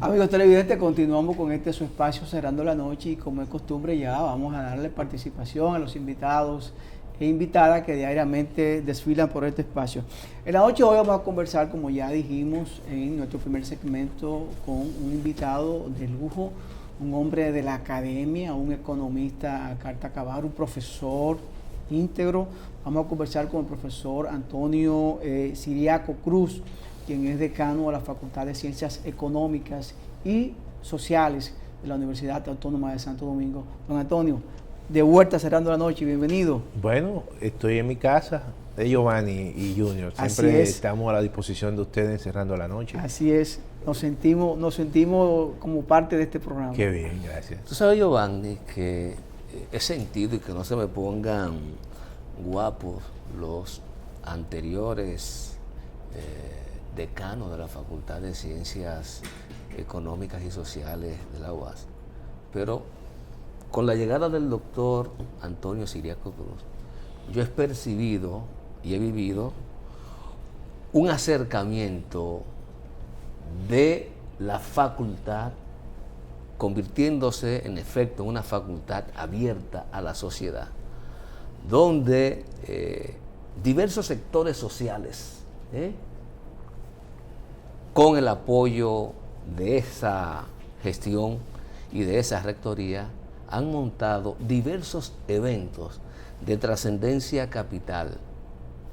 Amigos televidentes, continuamos con su espacio Cerrando la Noche y como es costumbre ya vamos a darle participación a los invitados e invitadas que diariamente desfilan por este espacio. En la noche de hoy vamos a conversar, como ya dijimos en nuestro primer segmento, con un invitado de lujo, un hombre de la academia, un economista a carta cabal, un profesor íntegro. Vamos a conversar con el profesor Antonio Ciriaco Cruz, quien es decano de la Facultad de Ciencias Económicas y Sociales de la Universidad Autónoma de Santo Domingo. Don Antonio, de vuelta cerrando la noche, bienvenido. Bueno, estoy en mi casa, de Giovanni y Junior. Siempre estamos a la disposición de ustedes cerrando la noche. Así es, nos sentimos como parte de este programa. Qué bien, gracias. Tú sabes, Giovanni, que he sentido, y que no se me pongan guapos los anteriores decanos de la Facultad de Ciencias Económicas y Sociales de la UAS, pero con la llegada del doctor Antonio Ciriaco Cruz, yo he percibido y he vivido un acercamiento de la facultad, convirtiéndose en efecto en una facultad abierta a la sociedad, donde diversos sectores sociales, con el apoyo de esa gestión y de esa rectoría, han montado diversos eventos de trascendencia capital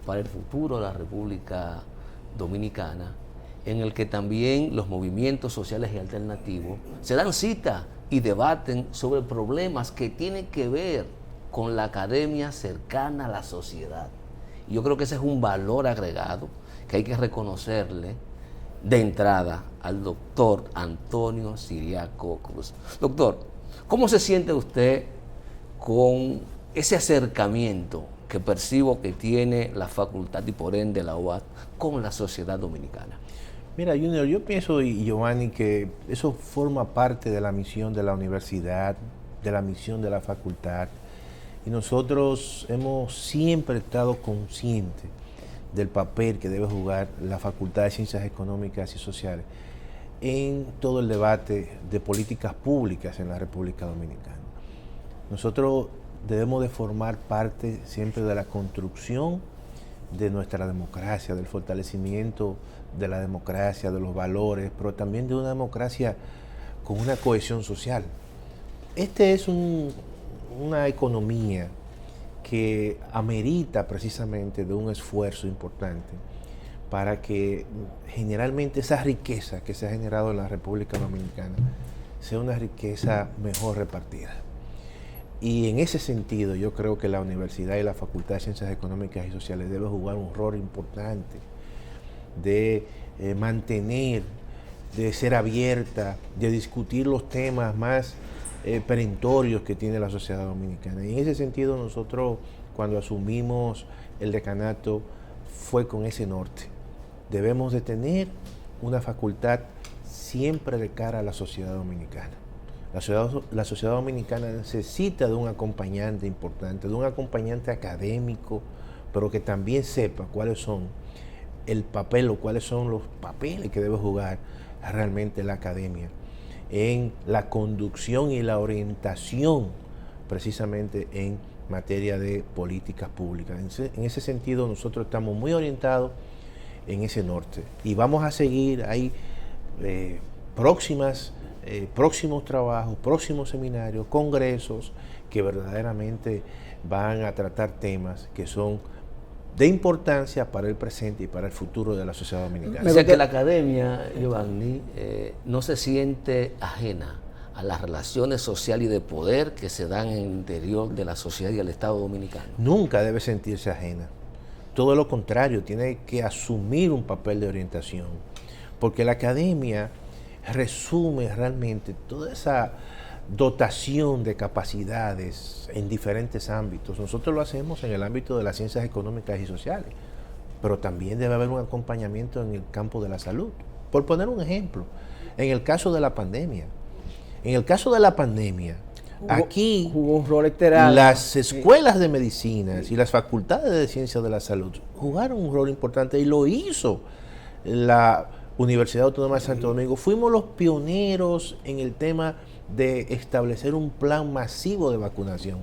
para el futuro de la República Dominicana, en el que también los movimientos sociales y alternativos se dan cita y debaten sobre problemas que tienen que ver con la academia cercana a la sociedad. Y yo creo que ese es un valor agregado que hay que reconocerle de entrada al doctor Antonio Ciriaco Cruz. Doctor, ¿cómo se siente usted con ese acercamiento que percibo que tiene la facultad y por ende la UAS con la sociedad dominicana? Mira, Junior, yo pienso, y Giovanni, que eso forma parte de la misión de la universidad, de la misión de la facultad, y nosotros hemos siempre estado conscientes del papel que debe jugar la Facultad de Ciencias Económicas y Sociales en todo el debate de políticas públicas en la República Dominicana. Nosotros debemos de formar parte siempre de la construcción de nuestra democracia, del fortalecimiento de la democracia, de los valores, pero también de una democracia con una cohesión social. Este es una economía que amerita precisamente de un esfuerzo importante para que generalmente esa riqueza que se ha generado en la República Dominicana sea una riqueza mejor repartida. Y en ese sentido yo creo que la universidad y la Facultad de Ciencias Económicas y Sociales debe jugar un rol importante de mantener, de ser abierta, de discutir los temas más perentorios que tiene la sociedad dominicana. Y en ese sentido nosotros, cuando asumimos el decanato, fue con ese norte. Debemos de tener una facultad siempre de cara a la sociedad dominicana. La sociedad dominicana necesita de un acompañante importante, de un acompañante académico, pero que también sepa cuáles son el papel o cuáles son los papeles que debe jugar realmente la academia en la conducción y la orientación precisamente en materia de políticas públicas. En ese sentido nosotros estamos muy orientados en ese norte y vamos a seguir ahí próximos trabajos, próximos seminarios, congresos que verdaderamente van a tratar temas que son de importancia para el presente y para el futuro de la sociedad dominicana. O sea que la academia, Giovanni, no se siente ajena a las relaciones sociales y de poder que se dan en el interior de la sociedad y el Estado dominicano. Nunca debe sentirse ajena. Todo lo contrario, tiene que asumir un papel de orientación, porque la academia resume realmente toda esa dotación de capacidades en diferentes ámbitos. Nosotros lo hacemos en el ámbito de las ciencias económicas y sociales, pero también debe haber un acompañamiento en el campo de la salud. Por poner un ejemplo, en el caso de la pandemia, aquí jugó un rol estelar. Las escuelas de medicina y las facultades de ciencias de la salud jugaron un rol importante y lo hizo la Universidad Autónoma de Santo Domingo, fuimos los pioneros en el tema de establecer un plan masivo de vacunación.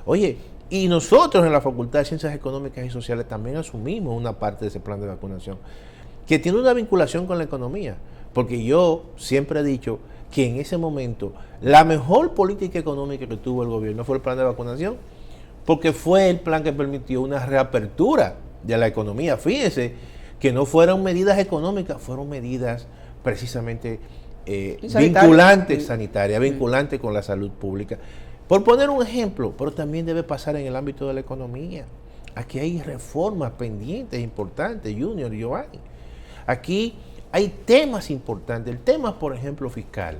Oye, y nosotros en la Facultad de Ciencias Económicas y Sociales también asumimos una parte de ese plan de vacunación, que tiene una vinculación con la economía, porque yo siempre he dicho que en ese momento la mejor política económica que tuvo el gobierno fue el plan de vacunación, porque fue el plan que permitió una reapertura de la economía. Fíjense que no fueron medidas económicas, fueron medidas precisamente vinculantes sanitarias, vinculantes con la salud pública. Por poner un ejemplo, pero también debe pasar en el ámbito de la economía. Aquí hay reformas pendientes, importantes, Junior, Giovanni. Aquí hay temas importantes, el tema, por ejemplo, fiscal,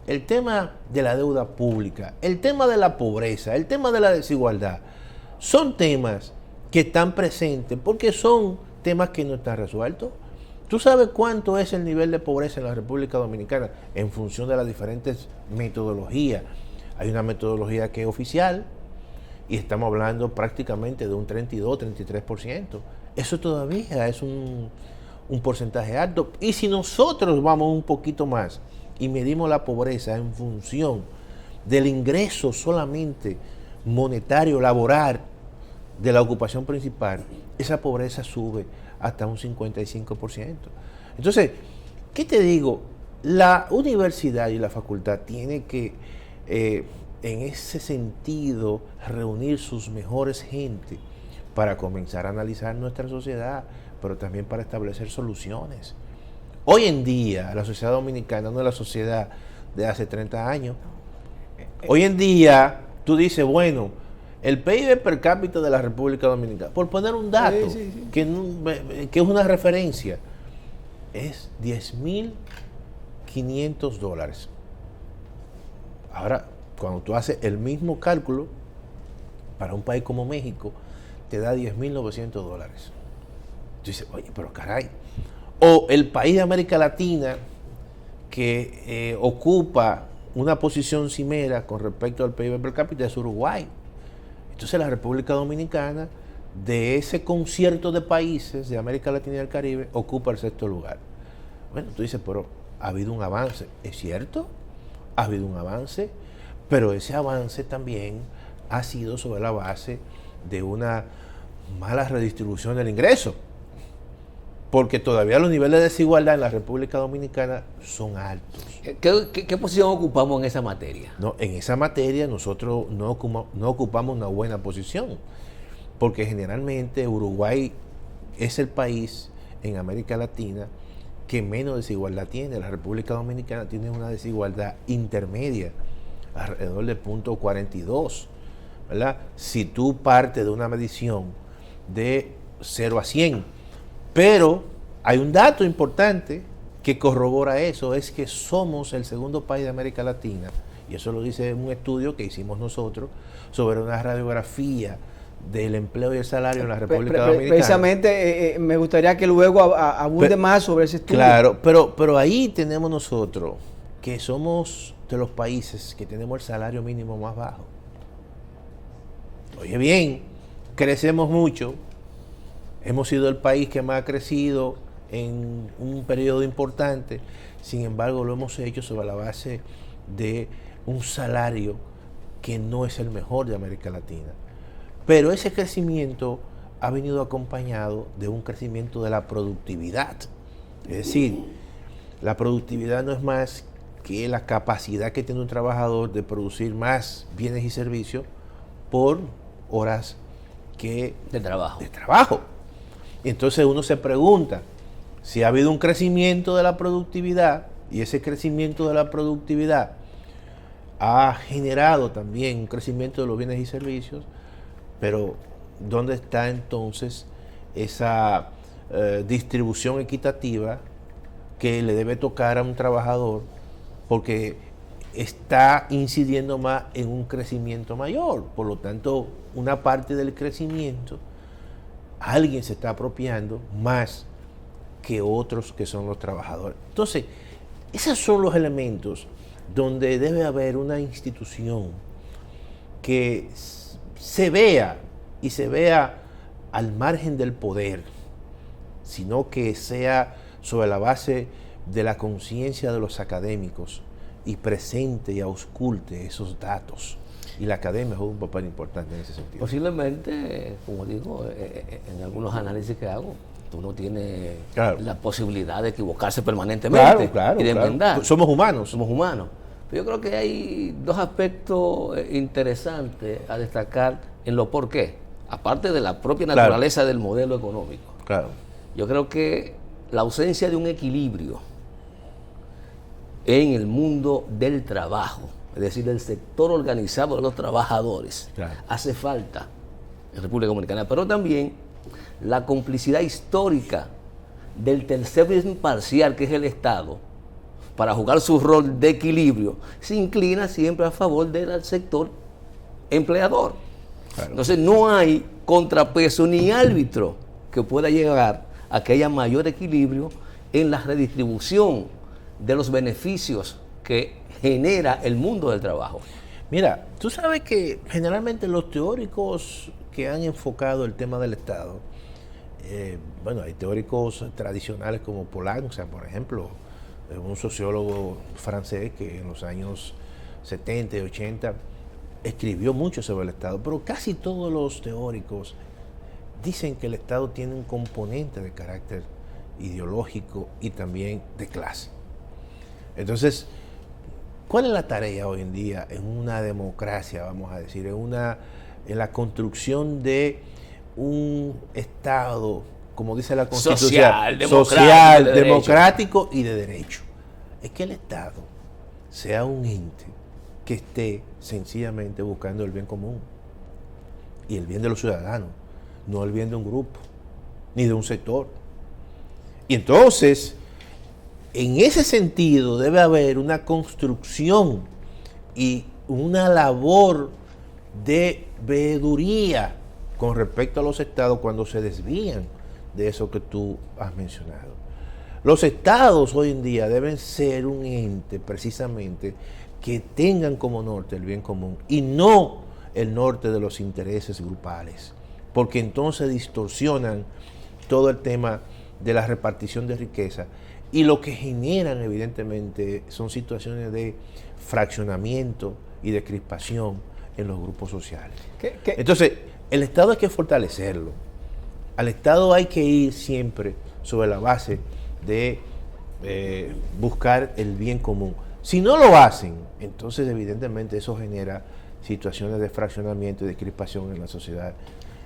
el tema de la deuda pública, el tema de la pobreza, el tema de la desigualdad. Son temas que están presentes porque son temas que no están resueltos. ¿Tú sabes cuánto es el nivel de pobreza en la República Dominicana en función de las diferentes metodologías? Hay una metodología que es oficial y estamos hablando prácticamente de un 32-33%. Eso todavía es un porcentaje alto. Y si nosotros vamos un poquito más y medimos la pobreza en función del ingreso solamente monetario, laboral, de la ocupación principal, esa pobreza sube hasta un 55%. Entonces, ¿qué te digo? La universidad y la facultad tiene que, en ese sentido, reunir sus mejores gentes para comenzar a analizar nuestra sociedad, pero también para establecer soluciones. Hoy en día, la sociedad dominicana no es la sociedad de hace 30 años. Hoy en día, tú dices, bueno, el PIB per cápita de la República Dominicana, por poner un dato, que es una referencia, es $10,500. Ahora, cuando tú haces el mismo cálculo, para un país como México, te da $10,900. Tú dices, oye, pero caray. O el país de América Latina que ocupa una posición cimera con respecto al PIB per cápita es Uruguay. Entonces la República Dominicana, de ese concierto de países de América Latina y el Caribe, ocupa el 6º lugar. Bueno, tú dices, pero ha habido un avance. ¿Es cierto? Ha habido un avance, pero ese avance también ha sido sobre la base de una mala redistribución del ingreso. Porque todavía los niveles de desigualdad en la República Dominicana son altos. ¿Qué posición ocupamos en esa materia? No, en esa materia nosotros no ocupamos una buena posición, porque generalmente Uruguay es el país en América Latina que menos desigualdad tiene. La República Dominicana tiene una desigualdad intermedia, alrededor del punto 42, ¿verdad? Si tú partes de una medición de 0 a 100, pero hay un dato importante que corrobora eso, es que somos el segundo país de América Latina, y eso lo dice un estudio que hicimos nosotros sobre una radiografía del empleo y el salario en la República Dominicana. Precisamente me gustaría que luego abunde más sobre ese estudio. Claro, pero ahí tenemos nosotros que somos de los países que tenemos el salario mínimo más bajo. Oye bien, crecemos mucho. Hemos sido el país que más ha crecido en un periodo importante, sin embargo lo hemos hecho sobre la base de un salario que no es el mejor de América Latina. Pero ese crecimiento ha venido acompañado de un crecimiento de la productividad. Es decir, la productividad no es más que la capacidad que tiene un trabajador de producir más bienes y servicios por horas de trabajo. Entonces uno se pregunta si ha habido un crecimiento de la productividad, y ese crecimiento de la productividad ha generado también un crecimiento de los bienes y servicios, pero ¿dónde está entonces esa distribución equitativa que le debe tocar a un trabajador, porque está incidiendo más en un crecimiento mayor? Por lo tanto, una parte del crecimiento alguien se está apropiando más que otros que son los trabajadores. Entonces, esos son los elementos donde debe haber una institución que se vea al margen del poder, sino que sea sobre la base de la conciencia de los académicos y presente y ausculte esos datos. Y la academia juega un papel importante en ese sentido. Posiblemente, como digo, en algunos análisis que hago, tú no tienes la posibilidad de equivocarse permanentemente y de enmendar. Somos humanos. Somos humanos. Pero yo creo que hay dos aspectos interesantes a destacar en lo por qué, aparte de la propia naturaleza del modelo económico. Yo creo que la ausencia de un equilibrio en el mundo del trabajo, es decir, del sector organizado de los trabajadores, hace falta en República Dominicana, pero también la complicidad histórica del tercero imparcial, que es el Estado, para jugar su rol de equilibrio, se inclina siempre a favor del sector empleador. Entonces no hay contrapeso ni árbitro que pueda llegar a que haya mayor equilibrio en la redistribución de los beneficios que genera el mundo del trabajo. Mira, tú sabes que generalmente los teóricos que han enfocado el tema del Estado, bueno, hay teóricos tradicionales como Polanyi, por ejemplo, un sociólogo francés que en los años 70 y 80 escribió mucho sobre el Estado, pero casi todos los teóricos dicen que el Estado tiene un componente de carácter ideológico y también de clase. Entonces, ¿cuál es la tarea hoy en día en una democracia, vamos a decir, en la construcción de un Estado, como dice la Constitución, social, democrático y de derecho? Es que el Estado sea un ente que esté sencillamente buscando el bien común y el bien de los ciudadanos, no el bien de un grupo, ni de un sector. Y entonces, en ese sentido, debe haber una construcción y una labor de veeduría con respecto a los estados cuando se desvían de eso que tú has mencionado. Los estados hoy en día deben ser un ente precisamente que tengan como norte el bien común y no el norte de los intereses grupales, porque entonces distorsionan todo el tema de la repartición de riqueza y lo que generan evidentemente son situaciones de fraccionamiento y de crispación en los grupos sociales. Entonces, el Estado hay que fortalecerlo. Al Estado hay que ir siempre sobre la base de buscar el bien común. Si no lo hacen, entonces evidentemente eso genera situaciones de fraccionamiento y de crispación en la sociedad,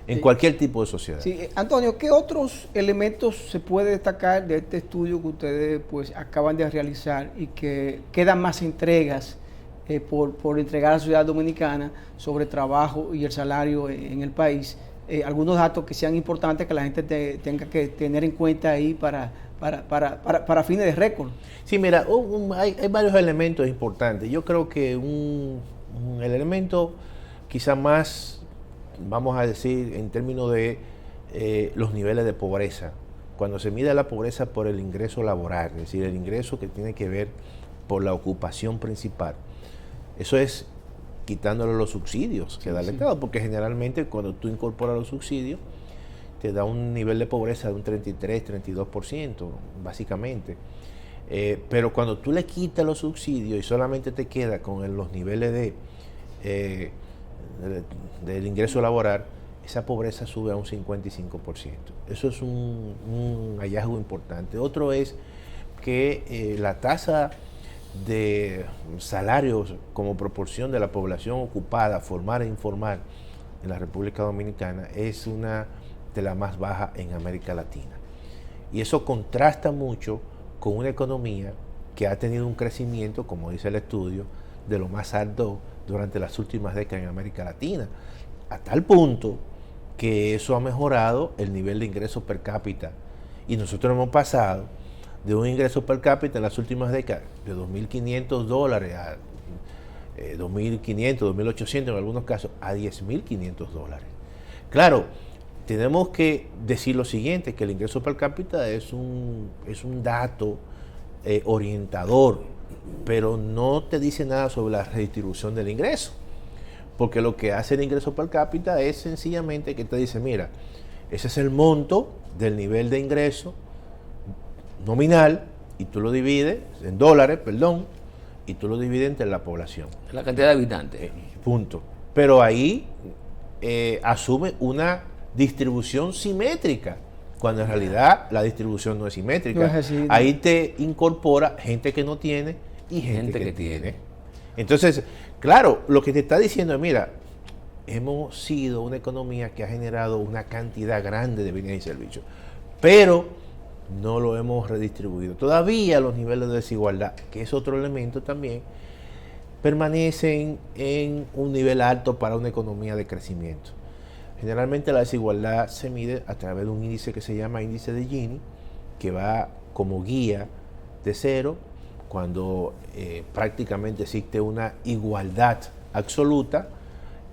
en cualquier tipo de sociedad. Sí, Antonio, ¿qué otros elementos se puede destacar de este estudio que ustedes pues acaban de realizar y que quedan más entregas por entregar a la sociedad dominicana sobre trabajo y el salario en el país? Algunos datos que sean importantes que la gente tenga que tener en cuenta ahí para fines de récord. Sí, mira, hay varios elementos importantes. Yo creo que el elemento quizá más, vamos a decir, en términos de los niveles de pobreza, cuando se mide la pobreza por el ingreso laboral, es decir, el ingreso que tiene que ver por la ocupación principal, eso es quitándole los subsidios que da el Estado, porque generalmente cuando tú incorporas los subsidios, te da un nivel de pobreza de un 33-32%, básicamente. Pero cuando tú le quitas los subsidios y solamente te queda con los niveles del ingreso laboral, esa pobreza sube a un 55%. Eso es un hallazgo importante. Otro es que la tasa de salarios como proporción de la población ocupada, formal e informal en la República Dominicana es una de las más bajas en América Latina. Y eso contrasta mucho con una economía que ha tenido un crecimiento, como dice el estudio, de lo más alto durante las últimas décadas en América Latina, a tal punto que eso ha mejorado el nivel de ingreso per cápita. Y nosotros hemos pasado de un ingreso per cápita en las últimas décadas de $2.500 a $2.500, $2.800 en algunos casos, a $10.500. Claro, tenemos que decir lo siguiente, que el ingreso per cápita es un dato orientador, pero no te dice nada sobre la redistribución del ingreso, porque lo que hace el ingreso per cápita es sencillamente que te dice, mira, ese es el monto del nivel de ingreso nominal y tú lo divides, en dólares, perdón, y tú lo divides entre la población. La cantidad de habitantes. Punto. Pero ahí asume una distribución simétrica, cuando en realidad la distribución no es simétrica. No es así, no. Ahí te incorpora gente que no tiene y gente que tiene. Entonces, claro, lo que te está diciendo es, mira, hemos sido una economía que ha generado una cantidad grande de bienes y servicios, pero no lo hemos redistribuido. Todavía los niveles de desigualdad, que es otro elemento también, permanecen en un nivel alto para una economía de crecimiento. Generalmente la desigualdad se mide a través de un índice que se llama índice de Gini, que va como guía de cero, cuando prácticamente existe una igualdad absoluta,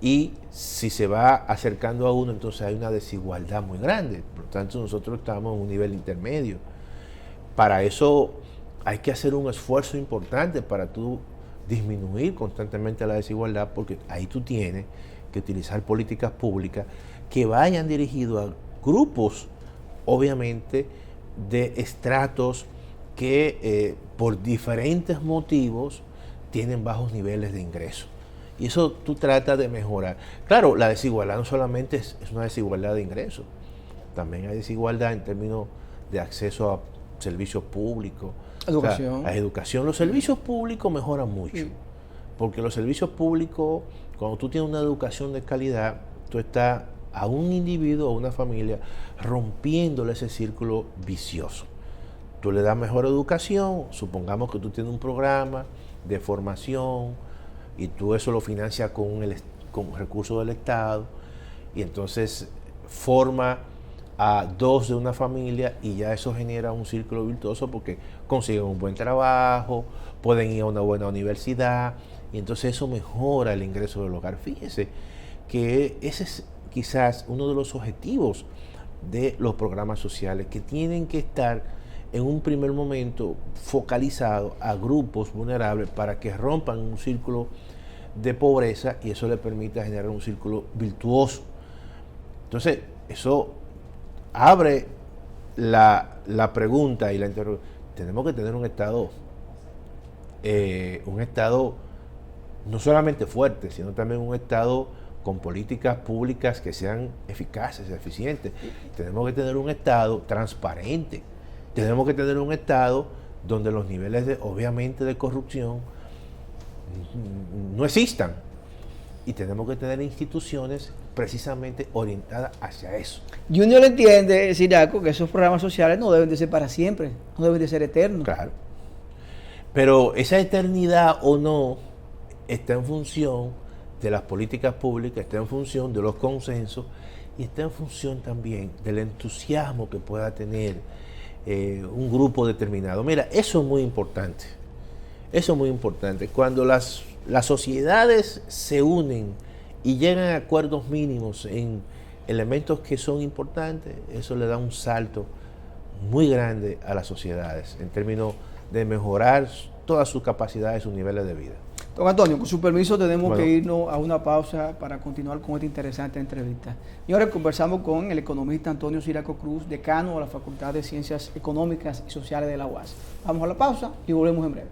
y si se va acercando a uno, entonces hay una desigualdad muy grande. Por lo tanto, nosotros estamos en un nivel intermedio. Para eso hay que hacer un esfuerzo importante para tú disminuir constantemente la desigualdad, porque ahí tú tienes que utilizar políticas públicas que vayan dirigidas a grupos, obviamente, de estratos que por diferentes motivos tienen bajos niveles de ingreso. Y eso tú tratas de mejorar. Claro, la desigualdad no solamente es una desigualdad de ingresos, también hay desigualdad en términos de acceso a servicios públicos. Educación. O sea, a educación. Los servicios públicos mejoran mucho, Sí. porque los servicios públicos, cuando tú tienes una educación de calidad, tú estás a un individuo o una familia rompiéndole ese círculo vicioso. Tú le das mejor educación, supongamos que tú tienes un programa de formación y tú eso lo financias con recursos del Estado, y entonces forma a dos de una familia y ya eso genera un círculo virtuoso, porque consiguen un buen trabajo, pueden ir a una buena universidad, y entonces eso mejora el ingreso del hogar. Fíjese que ese es quizás uno de los objetivos de los programas sociales, que tienen que estar en un primer momento focalizados a grupos vulnerables para que rompan un círculo de pobreza, y eso le permita generar un círculo virtuoso. Entonces, eso abre la pregunta y la interrogación. Tenemos que tener un Estado no solamente fuerte, sino también un Estado con políticas públicas que sean eficaces, eficientes. Tenemos que tener un Estado transparente. Tenemos que tener un Estado donde los niveles obviamente de corrupción no existan. Y tenemos que tener instituciones precisamente orientadas hacia eso. Junior entiende, Siraco, que esos programas sociales no deben de ser para siempre, no deben de ser eternos. Claro. Pero esa eternidad o no está en función de las políticas públicas, está en función de los consensos, y está en función también del entusiasmo que pueda tener un grupo determinado. Mira, eso es muy importante. Eso es muy importante. Cuando las sociedades se unen y llegan a acuerdos mínimos en elementos que son importantes, eso le da un salto muy grande a las sociedades en términos de mejorar todas sus capacidades, sus niveles de vida. Don Antonio, con su permiso tenemos que irnos a una pausa para continuar con esta interesante entrevista. Señores, conversamos con el economista Antonio Siraco Cruz, decano de la Facultad de Ciencias Económicas y Sociales de la UAS. Vamos a la pausa y volvemos en breve.